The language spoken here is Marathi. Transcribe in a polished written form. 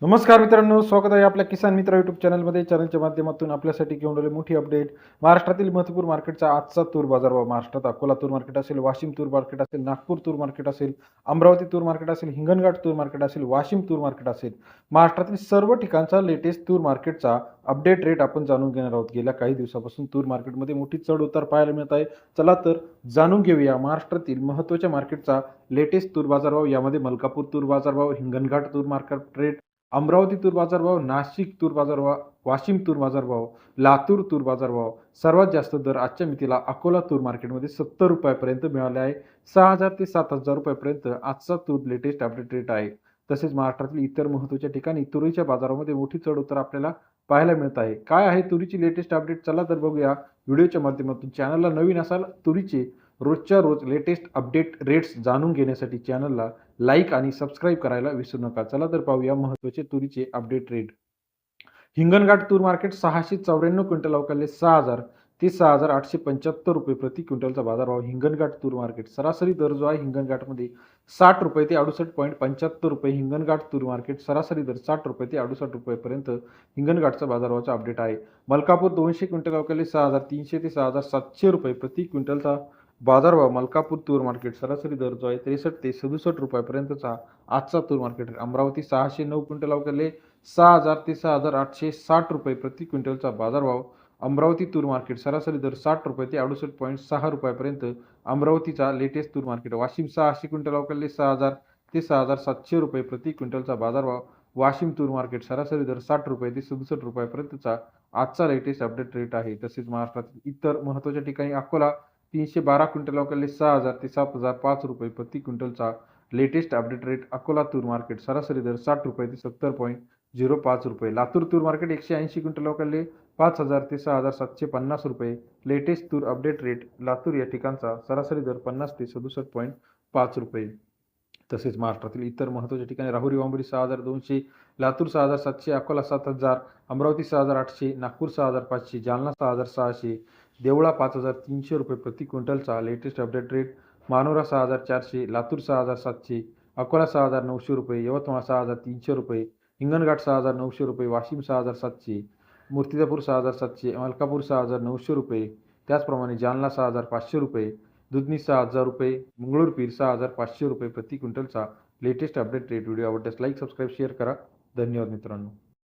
नमस्कार मित्रांनो, स्वागत आहे आपल्या किसान मित्र यूट्यूब चॅनलमध्ये. चॅनलच्या माध्यमातून आपल्यासाठी घेऊन आलेली मोठी अपडेट. महाराष्ट्रातील महत्त्वपूर्ण मार्केटचा आजचा तूर बाजारभाव. महाराष्ट्रात अकोला तूर मार्केट असेल, वाशिम तूर मार्केट असेल, नागपूर तूर मार्केट असेल, अमरावती तूर मार्केट असेल, हिंगणघाट तूर मार्केट असेल, वाशिम तूर मार्केट असेल. महाराष्ट्रातील सर्व ठिकाणचा लेटेस्ट तूर मार्केटचा अपडेट रेट आपण जाणून घेणार आहोत. गेल्या काही दिवसापासून तूर मार्केटमध्ये मोठी चढ उतार पाहायला मिळत आहे. चला तर जाणून घेऊया महाराष्ट्रातील महत्त्वाच्या मार्केटचा लेटेस्ट तूर बाजारभाव. यामध्ये मलकापूर तूर बाजारभाव, हिंगणघाट तूर मार्केट रेट, अमरावती तूर बाजारभाव, नाशिक तूर बाजारभाव, वाशिम तूर बाजारभाव, लातूर तूर बाजारभाव. सर्वात जास्त दर आजच्या मितीला अकोला तूर मार्केटमध्ये ₹70 मिळाले आहे. 6,000 ते 7,000 रुपयापर्यंत आजचा तूर लेटेस्ट अपडेट रेट आहे. तसेच महाराष्ट्रातील इतर महत्त्वाच्या ठिकाणी तुरीच्या बाजारामध्ये मोठी चढ उतार आपल्याला पाहायला मिळत आहे. काय आहे तुरीची लेटेस्ट अपडेट? चला तर बघूया व्हिडिओच्या माध्यमातून. चॅनलला नवीन असाल, तुरीचे रोजच्या रोज लेटेस्ट अपडेट रेट्स जाणून घेण्यासाठी चॅनलला लाईक आणि सबस्क्राईब करायला विसरू नका. चला तर पाहूया महत्त्वाचे तुरीचे अपडेट रेट. हिंगणघाट तूर मार्केट 694 क्विंटल अवकाले 6,000 ते 6,875 रुपये प्रति क्विंटलचा बाजारभाव. हिंगणघाट तूर मार्केट सरासरी दर जो आहे हिंगणघाटमध्ये ₹60 ते 68.75 रुपये. हिंगणघाट तूर मार्केट सरासरी दर ₹60 ते 68 रुपयेपर्यंत हिंगणघाटचा बाजारभावाचा अपडेट आहे. मलकापूर 200 क्विंटल अवकाले 6,300 ते 6,700 रुपये प्रति क्विंटलचा बाजारभाव. मलकापूर तूर मार्केट सरासरी दर जो आहे 63 ते 67 रुपयापर्यंतचा आजचा तूर मार्केट. अमरावती 609 क्विंटल अवकाले 6,000 ते 6,860 रुपये प्रति क्विंटलचा बाजारभाव. अमरावती तूर मार्केट सरासरी दर ₹60 ते 68.6 रुपयापर्यंत अमरावतीचा लेटेस्ट तूर मार्केट. वाशिम 600 क्विंटल अवकाले 6,000 ते 6,700 रुपये प्रति क्विंटलचा बाजारभाव. वाशिम तूर मार्केट सरासरी दर ₹60 ते 67 रुपयापर्यंतचा आजचा लेटेस्ट अपडेट रेट आहे. तसेच महाराष्ट्रातील इतर महत्त्वाच्या ठिकाणी अकोला 312 क्विंटल अवकाले 6,000 ते 7,005 रुपये प्रति क्विंटलचा लेटेस्ट अपडेट रेट. अकोला तूर मार्केट सरासरी दर ₹60 ते 70.05 रुपये. लातूर तूर मार्केट 180 क्विंटल अवकाले 5,000 ते 6,750 रुपये. लेटेस्ट तूर अपडेट रेट. लातूर या ठिकाणचा सरासरी दर 50 ते 67.5 रुपये. तसेच महाराष्ट्रातील इतर महत्त्वाच्या ठिकाणी राहुरी वांबरी 6,200, लातूर 6,700, अकोला 7,000, अमरावती 6,800, नागपूर 6,500, जालना 6,600, देवळा 5,300 रुपये प्रति क्विंटलचा latest update rate. Manora 6,400, Latur 6,700, Akola 6,900 रुपये, यवतमाळ 6,300 रुपये, हिंगणघाट 6,900 रुपये, वाशिम 6,700, मूर्तिजापूर 6,700, मलकापूर 6,900 रुपये. त्याचप्रमाणे जालना 6,500 रुपये, दुधनी 6,000 रुपये, मंगळूरपीर 6,500 रुपये प्रति क्विंटलचा लेटेस्ट अपडेट रेट. व्हिडिओ आवडल्यास लाईक, सबस्क्राईब, शेअर करा. धन्यवाद मित्रांनो.